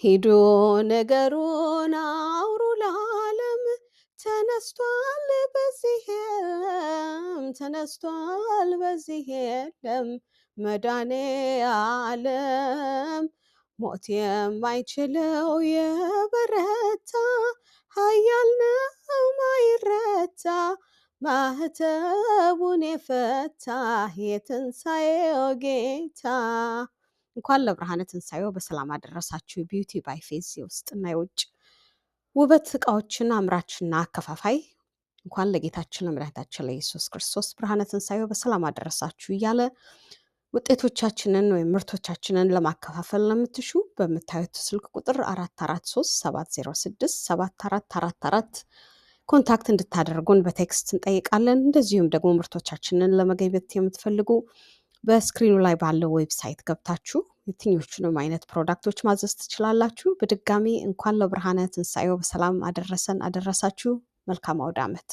ሂዱ ነገሩን አውሩ ለዓለም ተነስቷል በዚህ የለም መዳኔ ዓለም ሞት የማይችለው የበረታ ኃያል ነው ማይረታ ማህተቡን የፈታ የትንሣኤው ጌታ። እንኳን ለብርሃነ ትንሣኤው በሰላም አደረሳችሁ። ቢዩቲ ባይ ፌዝ የውስጥና የውጭ ውበት እቃዎችን አምራችና አከፋፋይ እንኳን ለጌታችን ለመድኃኒታችን ለኢየሱስ ክርስቶስ ብርሃነ ትንሣኤው በሰላም አደረሳችሁ እያለ ውጤቶቻችንን ወይም ምርቶቻችንን ለማከፋፈል ለምትሹ በምታዩት ስልክ ቁጥር 443 ኮንታክት እንድታደርጉን በቴክስት እንጠይቃለን። እንደዚሁም ደግሞ ምርቶቻችንን ለመገበያየት የምትፈልጉ በስክሪኑ ላይ ባለው ዌብሳይት ገብታችሁ የትኞቹንም አይነት ፕሮዳክቶች ማዘዝ ትችላላችሁ። በድጋሚ እንኳን ለብርሃነ ትንሣኤው በሰላም አደረሰን አደረሳችሁ። መልካም አውደ ዓመት።